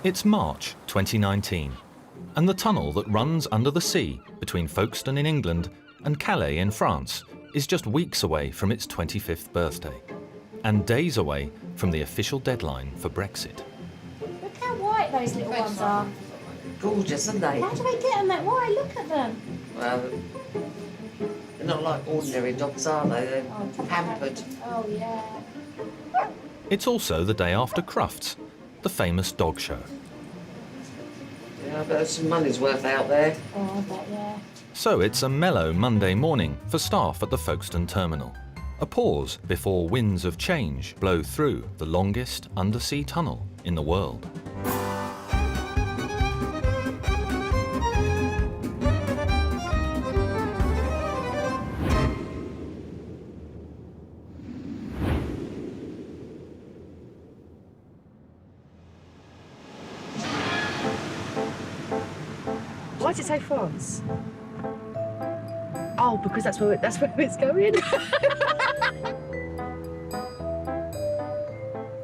It's March 2019, and the tunnel that runs under the sea between Folkestone in England and Calais in France is just weeks away from its 25th birthday, and days away from the official deadline for Brexit. Look how white those little ones are. Gorgeous, aren't they? How do they get them that white? Look at them. Well, they're not like ordinary dogs, are they? They're pampered. Oh, yeah. It's also the day after Crufts, the famous dog show. Yeah, I bet there's some money's worth out there. Oh, I bet, yeah. So it's a mellow Monday morning for staff at the Folkestone terminal. A pause before winds of change blow through the longest undersea tunnel in the world. Why did it say France? Oh, because that's where it's going.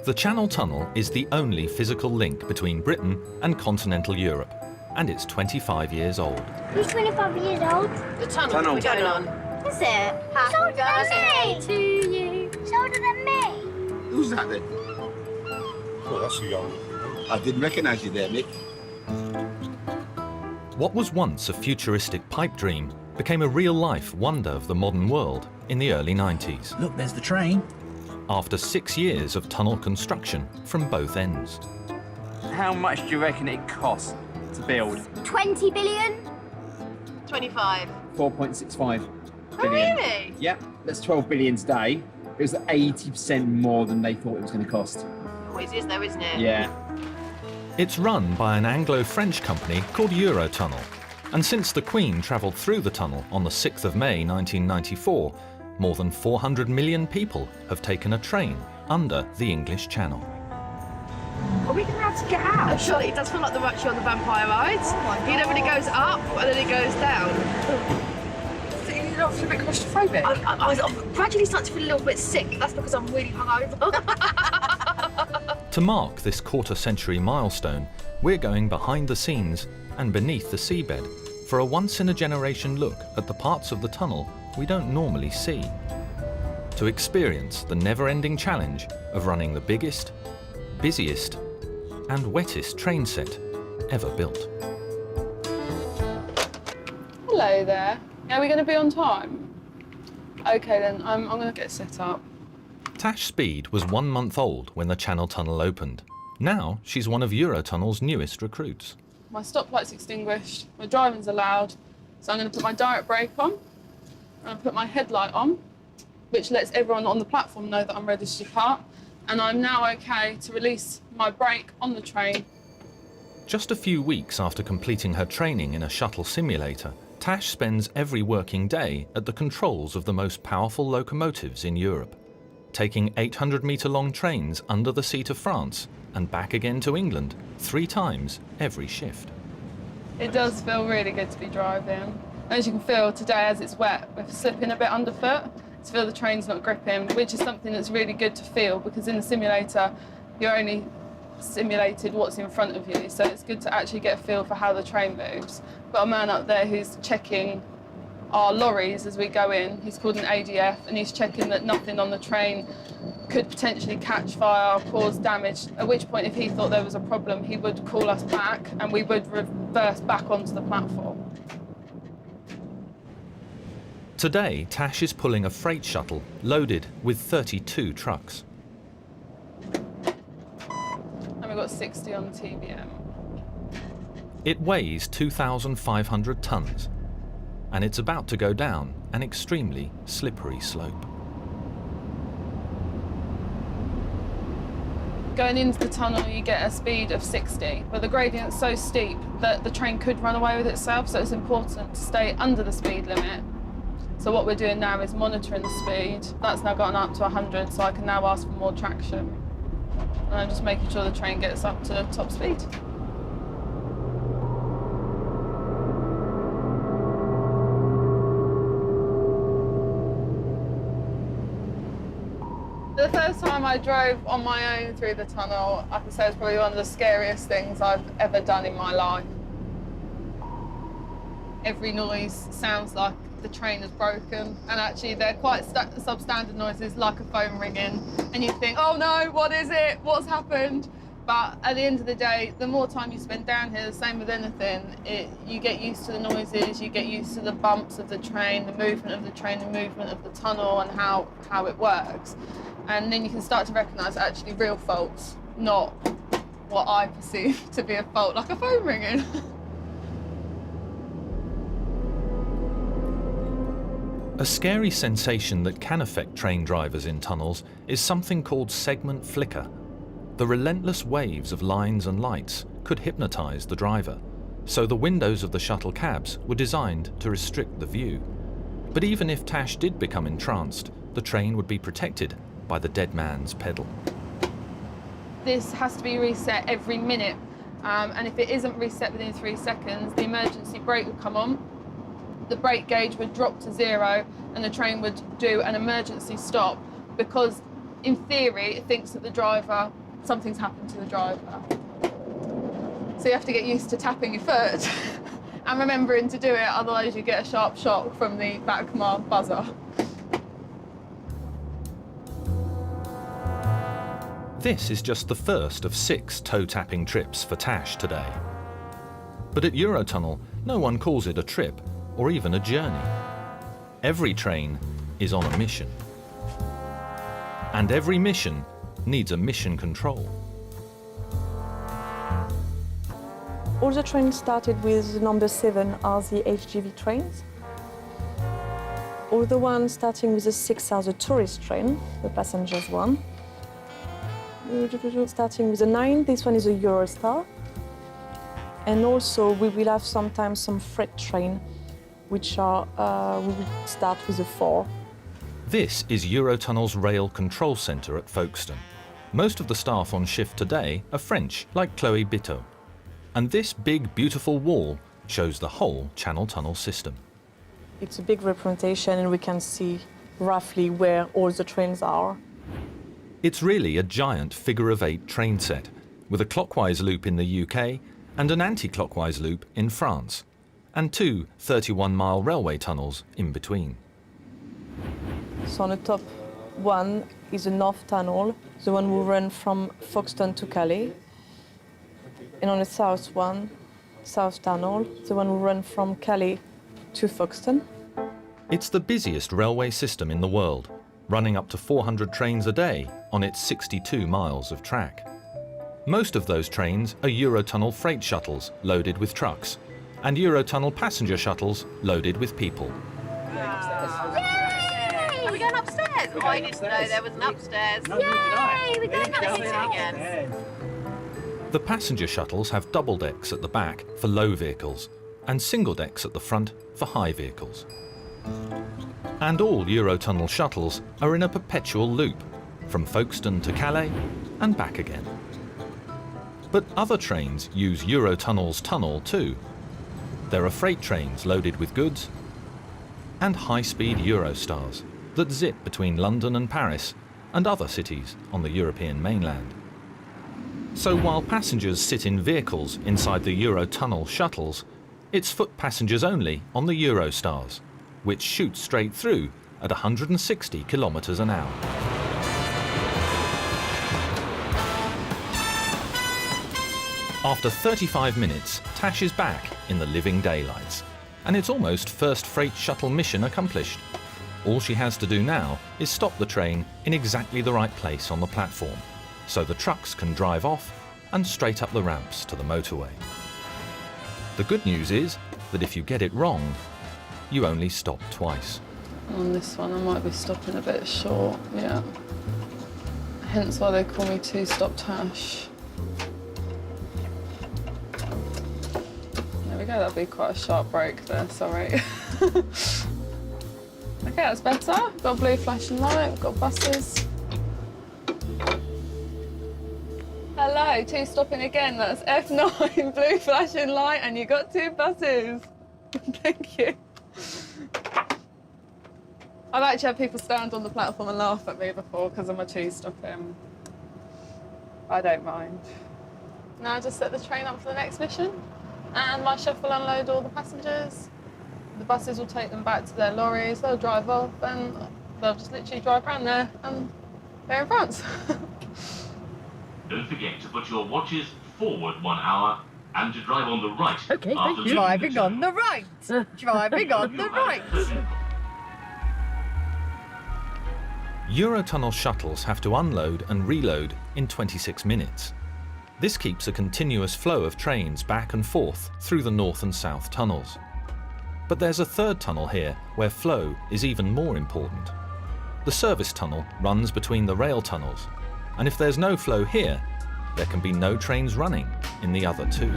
The Channel Tunnel is the only physical link between Britain and continental Europe, and it's 25 years old. Who's 25 years old? The tunnel we're going on. Is it? It's older than me. To you. It's older than me. Who's that then? Well, that's a young. I didn't recognise you there, Nick. What was once a futuristic pipe dream became a real-life wonder of the modern world in the early 90s. Look, there's the train. After 6 years of tunnel construction from both ends. How much do you reckon it cost to build? 20 billion? 25. 4.65 Oh, billion. really? Yep, that's 12 billion today. It was 80% more than they thought it was going to cost. Always is though, isn't it? Yeah. It's run by an Anglo-French company called Eurotunnel, and since the Queen travelled through the tunnel on the 6th of May 1994, more than 400 million people have taken a train under the English Channel. Are we going to have to get out? Surely it does feel like the rush on the vampire rides. You know when it goes up and then it goes down. You're not feeling a bit claustrophobic? I'm gradually starting to feel a little bit sick. That's because I'm really hungover. To mark this quarter-century milestone, we're going behind the scenes and beneath the seabed for a once-in-a-generation look at the parts of the tunnel we don't normally see. To experience the never-ending challenge of running the biggest, busiest and wettest train set ever built. Hello there. Are we going to be on time? Okay then, I'm going to get set up. Tash Speed was 1 month old when the Channel Tunnel opened. Now she's one of Eurotunnel's newest recruits. My stoplight's extinguished, my driving's allowed, so I'm going to put my direct brake on, and put my headlight on, which lets everyone on the platform know that I'm ready to depart, and I'm now okay to release my brake on the train. Just a few weeks after completing her training in a shuttle simulator, Tash spends every working day at the controls of the most powerful locomotives in Europe, taking 800-metre-long trains under the sea to France and back again to England 3 times every shift. It does feel really good to be driving. As you can feel today, as it's wet, we're slipping a bit underfoot to feel the train's not gripping, which is something that's really good to feel because in the simulator, you're only simulated what's in front of you, so it's good to actually get a feel for how the train moves. We've got a man up there who's checking our lorries as we go in. He's called an ADF, and he's checking that nothing on the train could potentially catch fire or cause damage, at which point if he thought there was a problem, he would call us back and we would reverse back onto the platform. Today, Tash is pulling a freight shuttle loaded with 32 trucks. And we've got 60 on the TBM. It weighs 2,500 tonnes, and it's about to go down an extremely slippery slope. Going into the tunnel, you get a speed of 60, but the gradient's so steep that the train could run away with itself, so it's important to stay under the speed limit. So what we're doing now is monitoring the speed. That's now gotten up to 100, so I can now ask for more traction. And I'm just making sure the train gets up to top speed. The first time I drove on my own through the tunnel. I can say it's probably one of the scariest things I've ever done in my life. Every noise sounds like the train is broken, and actually they're quite substandard noises like a phone ringing, and you think, oh no, what is it? What's happened? But at the end of the day, the more time you spend down here, the same with anything, you get used to the noises, you get used to the bumps of the train, the movement of the train, the movement of the tunnel, and how it works. And then you can start to recognise actually real faults, not what I perceive to be a fault, like a phone ringing. A scary sensation that can affect train drivers in tunnels is something called segment flicker. The relentless waves of lines and lights could hypnotise the driver, so the windows of the shuttle cabs were designed to restrict the view. But even if Tash did become entranced, the train would be protected by the dead man's pedal. This has to be reset every minute, and if it isn't reset within 3 seconds, the emergency brake would come on, the brake gauge would drop to 0, and the train would do an emergency stop, because in theory it thinks that something's happened to the driver. So you have to get used to tapping your foot and remembering to do it, otherwise you get a sharp shock from the back buzzer. This is just the first of 6 toe-tapping trips for Tash today. But at Eurotunnel, no one calls it a trip or even a journey. Every train is on a mission. And every mission needs a mission control. All the trains started with number 7 are the HGV trains. All the ones starting with the 6 are the tourist train, the passengers one. Starting with the 9, this one is a Eurostar. And also we will have sometimes some freight train, which are, we will start with the 4. This is Eurotunnel's rail control centre at Folkestone. Most of the staff on shift today are French, like Chloe Bitteau. And this big, beautiful wall shows the whole Channel Tunnel system. It's a big representation and we can see roughly where all the trains are. It's really a giant figure-of-8 train set, with a clockwise loop in the UK and an anti-clockwise loop in France, and 2 31-mile railway tunnels in between. So on the top one is the North Tunnel, the one will run from Folkestone to Calais. And on the south one, South Tunnel, the one will run from Calais to Folkestone. It's the busiest railway system in the world, running up to 400 trains a day on its 62 miles of track. Most of those trains are Eurotunnel freight shuttles loaded with trucks, and Eurotunnel passenger shuttles loaded with people. Yay! Are we going upstairs? Oh, I didn't know there was an upstairs. Yay! We're going upstairs again. The passenger shuttles have double decks at the back for low vehicles and single decks at the front for high vehicles. And all Eurotunnel shuttles are in a perpetual loop, from Folkestone to Calais and back again. But other trains use Eurotunnel's tunnel too. There are freight trains loaded with goods and high-speed Eurostars that zip between London and Paris and other cities on the European mainland. So while passengers sit in vehicles inside the Eurotunnel shuttles, it's foot passengers only on the Eurostars, which shoot straight through at 160 kilometres an hour. After 35 minutes, Tash is back in the living daylights, and it's almost first freight shuttle mission accomplished. All she has to do now is stop the train in exactly the right place on the platform, so the trucks can drive off and straight up the ramps to the motorway. The good news is that if you get it wrong, you only stop twice. On this one I might be stopping a bit short, yeah. Hence why they call me two-stop Tash. There we go, that'd be quite a sharp break there, sorry. Okay, that's better. We've got a blue flashing light, we've got buses. Hello, two stopping again, that's F9, blue flashing light, and you got 2 buses. Thank you. I've actually had people stand on the platform and laugh at me before because of my two-stopping. I don't mind. Now I just set the train up for the next mission, and my chef will unload all the passengers. The buses will take them back to their lorries, they'll drive off, and they'll just literally drive around there, and they're in France. Don't forget to put your watches forward 1 hour and to drive on the right. Okay, driving on the right. Driving on the right. Eurotunnel shuttles have to unload and reload in 26 minutes. This keeps a continuous flow of trains back and forth through the north and south tunnels. But there's a third tunnel here where flow is even more important. The service tunnel runs between the rail tunnels, and if there's no flow here, there can be no trains running in the other two.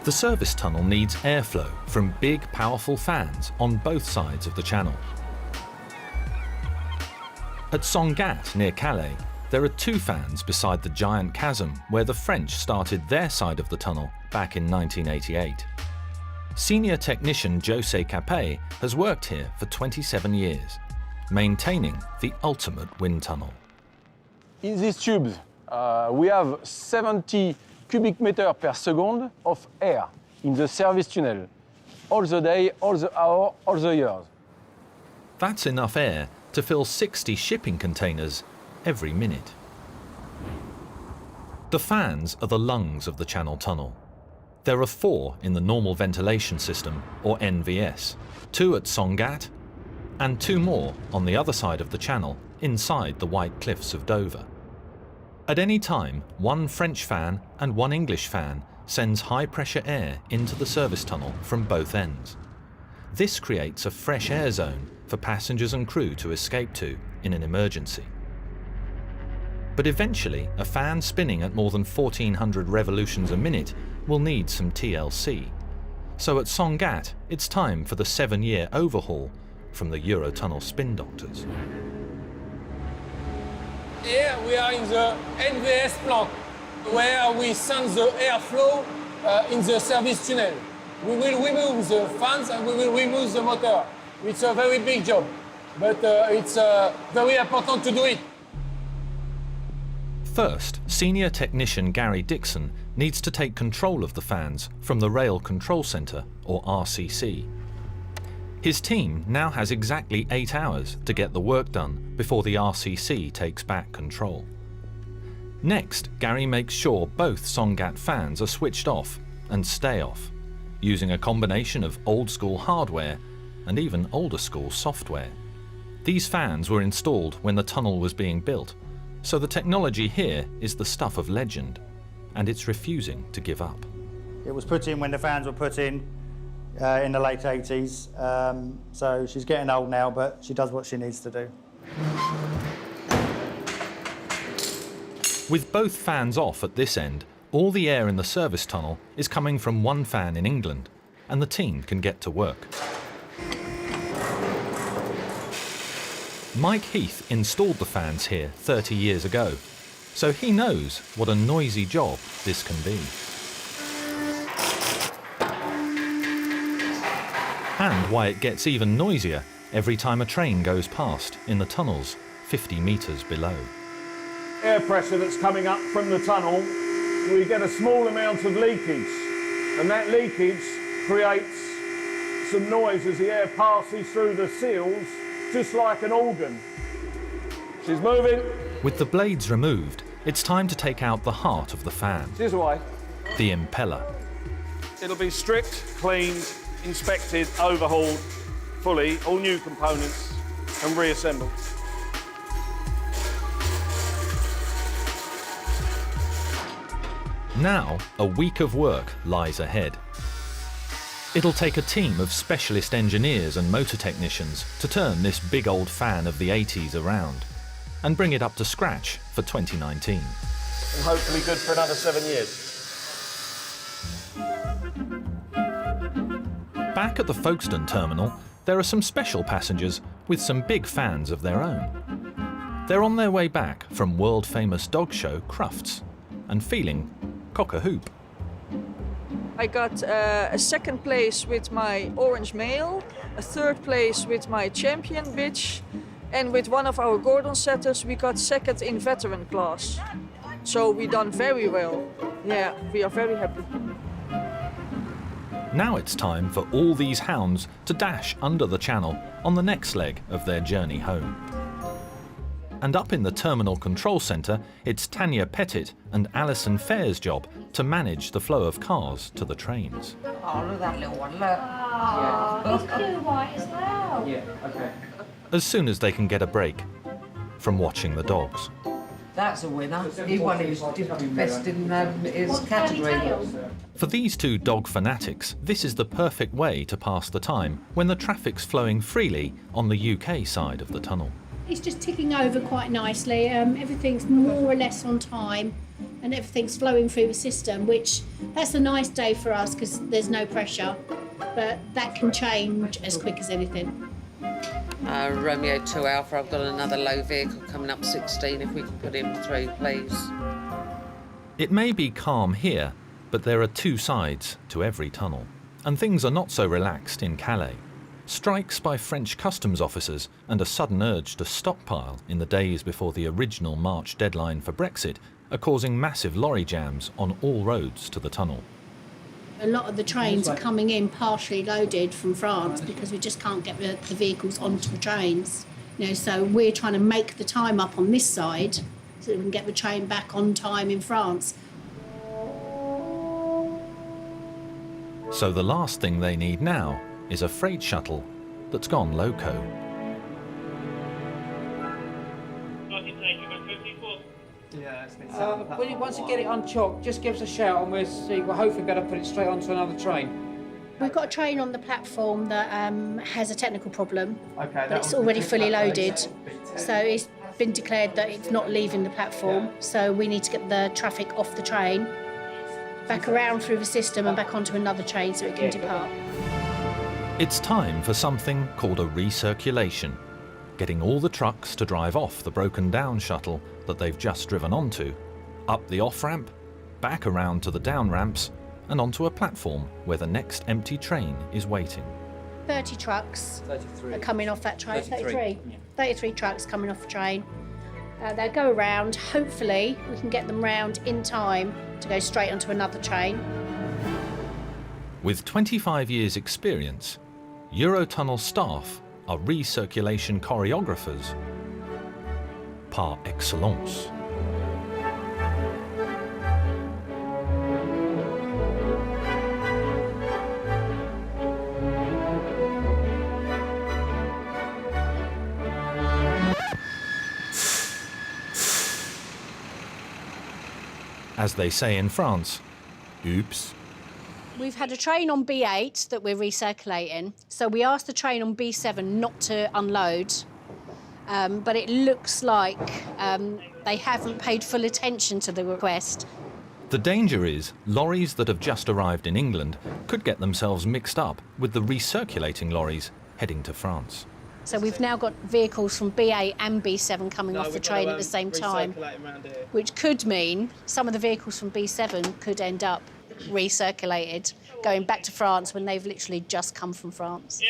The service tunnel needs airflow from big, powerful fans on both sides of the channel. At Sangatte, near Calais, there are 2 fans beside the giant chasm where the French started their side of the tunnel back in 1988. Senior technician José Capet has worked here for 27 years, maintaining the ultimate wind tunnel. In these tubes, we have 70 cubic meter per second of air in the service tunnel, all the day, all the hour, all the years. That's enough air to fill 60 shipping containers every minute. The fans are the lungs of the Channel Tunnel. There are 4 in the normal ventilation system, or NVS, 2 at Sangatte, and 2 more on the other side of the channel, inside the White Cliffs of Dover. At any time, 1 French fan and 1 English fan sends high-pressure air into the service tunnel from both ends. This creates a fresh air zone for passengers and crew to escape to in an emergency. But eventually, a fan spinning at more than 1,400 revolutions a minute will need some TLC. So at Sangatte, it's time for the 7-year overhaul from the Eurotunnel spin doctors. Here we are in the NVS plant, where we send the airflow in the service tunnel. We will remove the fans and we will remove the motor. It's a very big job, but it's very important to do it. First, senior technician Gary Dixon needs to take control of the fans from the Rail Control Centre, or RCC. His team now has exactly 8 hours to get the work done before the RCC takes back control. Next, Gary makes sure both Sangatte fans are switched off and stay off, using a combination of old-school hardware and even older-school software. These fans were installed when the tunnel was being built, so the technology here is the stuff of legend, and it's refusing to give up. It was put in when the fans were put in the late 80s, so she's getting old now, but she does what she needs to do. With both fans off at this end, all the air in the service tunnel is coming from 1 fan in England, and the team can get to work. Mike Heath installed the fans here 30 years ago, so he knows what a noisy job this can be. And why it gets even noisier every time a train goes past in the tunnels 50 metres below. Air pressure that's coming up from the tunnel, we get a small amount of leakage, and that leakage creates some noise as the air passes through the seals, just like an organ. She's moving. With the blades removed, it's time to take out the heart of the fan, This way. the impeller. It'll be stripped, cleaned, inspected, overhauled fully, all new components, and reassembled. Now, a week of work lies ahead. It'll take a team of specialist engineers and motor technicians to turn this big old fan of the 80s around and bring it up to scratch for 2019. And hopefully good for another 7 years. Back at the Folkestone terminal, there are some special passengers with some big fans of their own. They're on their way back from world-famous dog show Crufts and feeling cock-a-hoop. I got a second place with my orange male, a third place with my champion bitch, and with one of our Gordon setters we got second in veteran class. So we done very well. Yeah, we are very happy. Now it's time for all these hounds to dash under the channel on the next leg of their journey home. And up in the terminal control centre, it's Tanya Pettit and Alison Fair's job to manage the flow of cars to the trains. Oh, look at that little one, look. Oh, he's pure white as well. Yeah, okay. As soon as they can get a break from watching the dogs. That's a winner. He won his best in his category. For these two dog fanatics, this is the perfect way to pass the time when the traffic's flowing freely on the UK side of the tunnel. It's just ticking over quite nicely. Everything's more or less on time and everything's flowing through the system, which that's a nice day for us because there's no pressure, but that can change as quick as anything. Romeo 2 Alpha, I've got another low vehicle coming up 16, if we can put him through, please. It may be calm here, but there are two sides to every tunnel, and things are not so relaxed in Calais. Strikes by French customs officers and a sudden urge to stockpile in the days before the original March deadline for Brexit are causing massive lorry jams on all roads to the tunnel. A lot of the trains are coming in partially loaded from France because we just can't get the vehicles onto the trains. You know, so we're trying to make the time up on this side so that we can get the train back on time in France. So the last thing they need now is a freight shuttle that's gone loco. Once you get it on chalk, just give us a shout and we'll see. We'll hopefully be able to put it straight onto another train. We've got a train on the platform that has a technical problem, Okay, but it's already fully loaded. So it's been declared that it's not leaving the platform, so we need to get the traffic off the train, back around through the system and back onto another train so it can depart. It's time for something called a recirculation, getting all the trucks to drive off the broken down shuttle that they've just driven onto, up the off-ramp, back around to the down ramps, and onto a platform where the next empty train is waiting. 30 trucks are coming off that train. 33. 33 trucks coming off the train. They'll go around. Hopefully we can get them round in time to go straight onto another train. With 25 years' experience, Eurotunnel staff are recirculation choreographers par excellence. As they say in France, oops. We've had a train on B8 that we're recirculating, so we asked the train on B7 not to unload, but it looks like they haven't paid full attention to the request. The danger is lorries that have just arrived in England could get themselves mixed up with the recirculating lorries heading to France. So we've now got vehicles from B8 and B7 coming off the train at the same time, which could mean some of the vehicles from B7 could end up recirculated, going back to France when they've literally just come from France.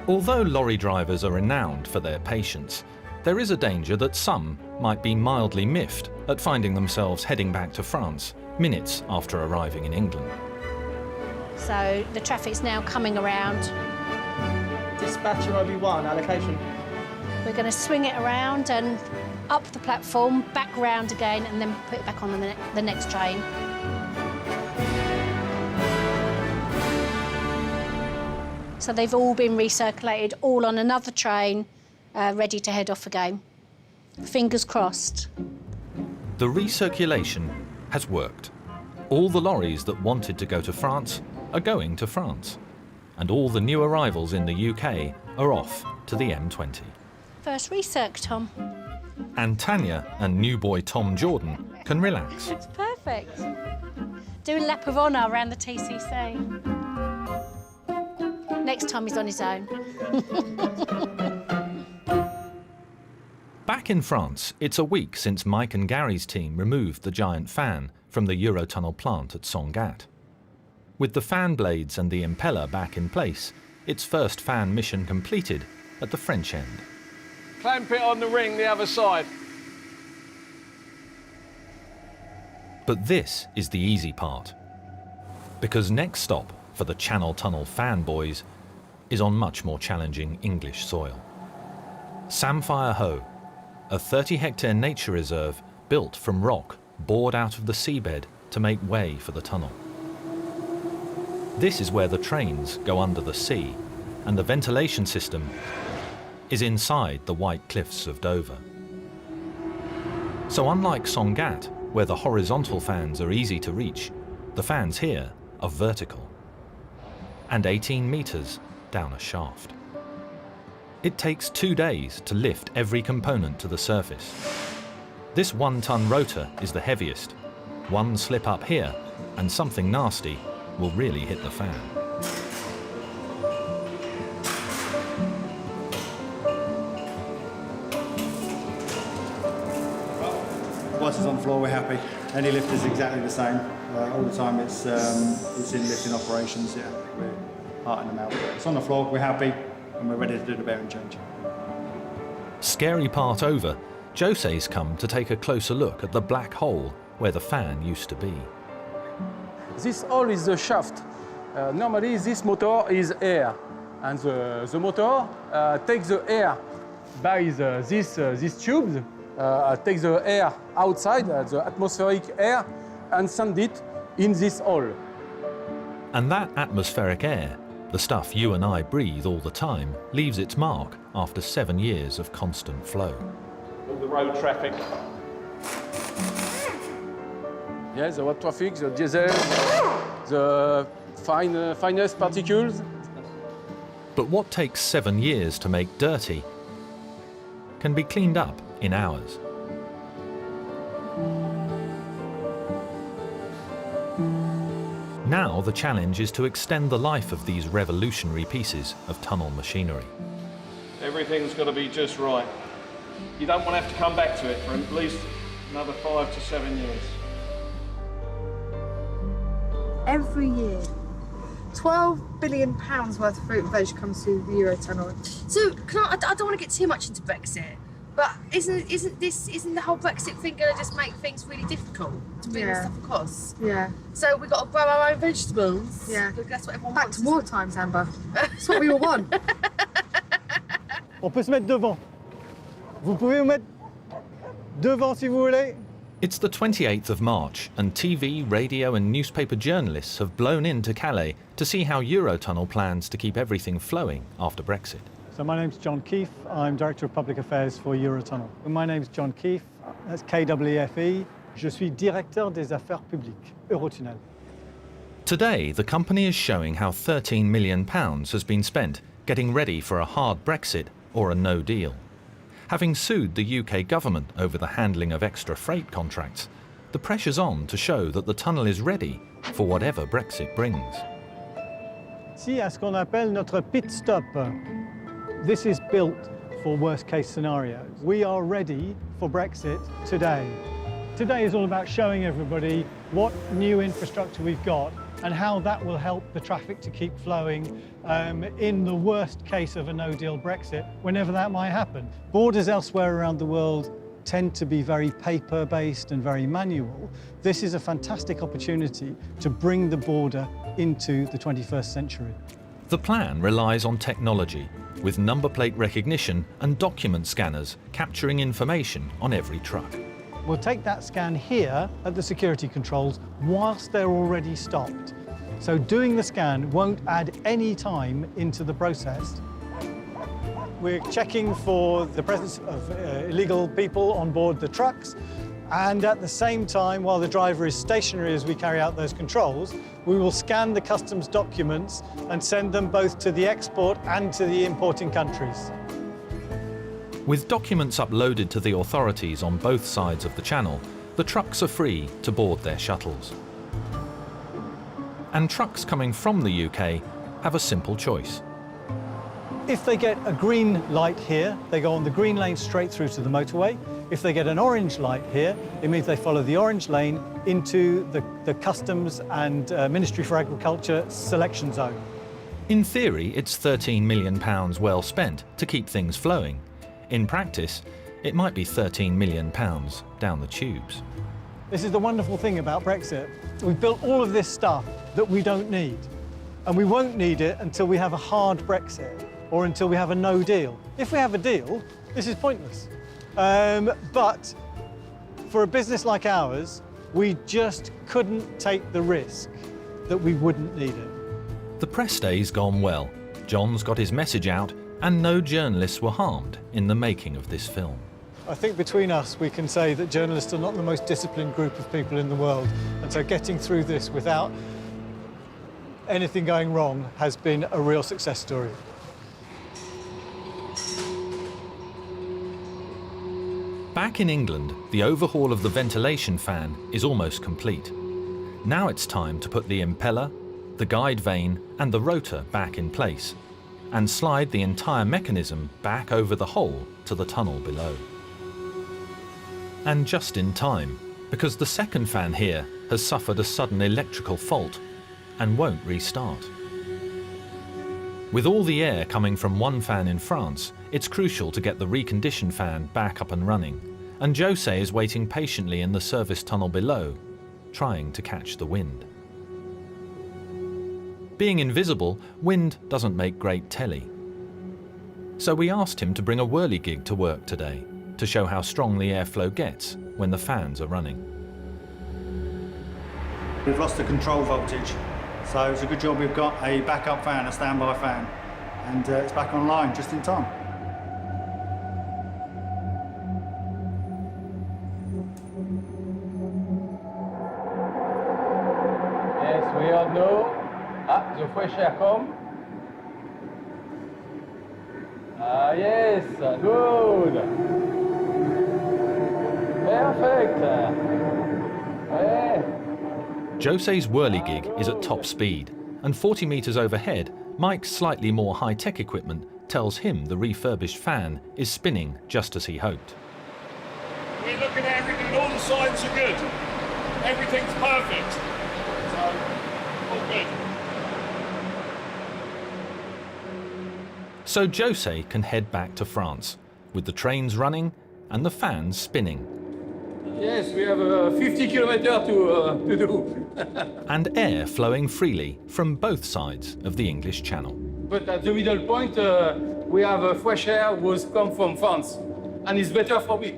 Although lorry drivers are renowned for their patience, there is a danger that some might be mildly miffed at finding themselves heading back to France minutes after arriving in England. So the traffic's now coming around. Dispatcher OB1, allocation. We're going to swing it around and up the platform, back round again, and then put it back on the next train. So they've all been recirculated, all on another train, ready to head off again. Fingers crossed. The recirculation has worked. All the lorries that wanted to go to France are going to France, and all the new arrivals in the UK are off to the M20. First recirc, Tom. And Tanya and new boy Tom Jordan can relax. It's perfect. Do a lap of honour around the TCC. Next time he's on his own. Back in France, it's a week since Mike and Gary's team removed the giant fan from the Eurotunnel plant at Sangatte. With the fan blades and the impeller back in place, its first fan mission completed at the French end. Clamp it on the ring the other side. But this is the easy part. Because next stop for the Channel Tunnel fanboys is on much more challenging English soil. Samphire Hoe, a 30-hectare nature reserve built from rock bored out of the seabed to make way for the tunnel. This is where the trains go under the sea, and the ventilation system is inside the white cliffs of Dover. So unlike Sangatte, where the horizontal fans are easy to reach, the fans here are vertical, and 18 meters down a shaft. It takes 2 days to lift every component to the surface. This 1-ton rotor is the heaviest. One slip up here, and something nasty will really hit the fan. Once it's on the floor, we're happy. Any lift is exactly the same. All the time it's in lifting operations, yeah. We're hearting them out. It's on the floor, we're happy, and we're ready to do the bearing change. Scary part over, Jose's come to take a closer look at the black hole where the fan used to be. This hole is the shaft. Normally this motor is air, and the motor takes the air by these tubes, takes the air outside, the atmospheric air, and send it in this hole. And that atmospheric air, the stuff you and I breathe all the time, leaves its mark after 7 years of constant flow. All the road traffic. Yes, the road traffic, the diesel, the finest particles. But what takes 7 years to make dirty can be cleaned up in hours. Now the challenge is to extend the life of these revolutionary pieces of tunnel machinery. Everything's got to be just right. You don't want to have to come back to it for at least another 5 to 7 years. Every year, £12 billion worth of fruit and veg comes through the Eurotunnel. So, I don't want to get too much into Brexit, but isn't the whole Brexit thing going to just make things really difficult to bring this stuff across? Yeah. So we've got to grow our own vegetables. Yeah. That's what everyone wants. Back to war times, Amber. That's what we all want. On peut se mettre devant. Vous pouvez vous mettre devant si vous voulez. It's the 28th of March, and TV, radio and newspaper journalists have blown into Calais to see how Eurotunnel plans to keep everything flowing after Brexit. So my name's John Keefe. I'm Director of Public Affairs for Eurotunnel. My name's John Keefe. That's KWFE. Je suis Directeur des Affaires Publiques, Eurotunnel. Today, the company is showing how £13 million has been spent getting ready for a hard Brexit or a no deal. Having sued the UK government over the handling of extra freight contracts, the pressure's on to show that the tunnel is ready for whatever Brexit brings. Ici, à ce qu'on appelle notre pit stop. This is built for worst-case scenarios. We are ready for Brexit today. Today is all about showing everybody what new infrastructure we've got and how that will help the traffic to keep flowing in the worst case of a no-deal Brexit, whenever that might happen. Borders elsewhere around the world tend to be very paper-based and very manual. This is a fantastic opportunity to bring the border into the 21st century. The plan relies on technology, with number plate recognition and document scanners capturing information on every truck. We'll take that scan here at the security controls whilst they're already stopped. So doing the scan won't add any time into the process. We're checking for the presence of illegal people on board the trucks, and at the same time, while the driver is stationary as we carry out those controls, we will scan the customs documents and send them both to the export and to the importing countries. With documents uploaded to the authorities on both sides of the channel, the trucks are free to board their shuttles. And trucks coming from the UK have a simple choice. If they get a green light here, they go on the green lane straight through to the motorway. If they get an orange light here, it means they follow the orange lane into the Customs and Ministry for Agriculture selection zone. In theory, it's £13 million well spent to keep things flowing. In practice, it might be £13 million down the tubes. This is the wonderful thing about Brexit. We've built all of this stuff that we don't need. And we won't need it until we have a hard Brexit or until we have a no deal. If we have a deal, this is pointless. But for a business like ours, we just couldn't take the risk that we wouldn't need it. The press day's gone well. John's got his message out and no journalists were harmed in the making of this film. I think between us we can say that journalists are not the most disciplined group of people in the world, and so getting through this without anything going wrong has been a real success story. Back in England, the overhaul of the ventilation fan is almost complete. Now it's time to put the impeller, the guide vane and the rotor back in place and slide the entire mechanism back over the hole to the tunnel below. And just in time, because the second fan here has suffered a sudden electrical fault and won't restart. With all the air coming from one fan in France, it's crucial to get the reconditioned fan back up and running, and Jose is waiting patiently in the service tunnel below, trying to catch the wind. Being invisible, wind doesn't make great telly. So we asked him to bring a whirligig to work today, to show how strong the airflow gets when the fans are running. We've lost the control voltage, so it's a good job we've got a backup fan, a standby fan, and it's back online just in time. Yes, we all know. The fresh air come. Yes, good. Perfect. Yeah. Jose's whirligig is at top speed, and 40 metres overhead, Mike's slightly more high-tech equipment tells him the refurbished fan is spinning just as he hoped. We're looking at everything, all the signs are good. Everything's perfect. So, all good. So Jose can head back to France, with the trains running and the fans spinning. Yes, we have 50 kilometers to do. And air flowing freely from both sides of the English Channel. But at the middle point, we have fresh air was come from France, and it's better for me.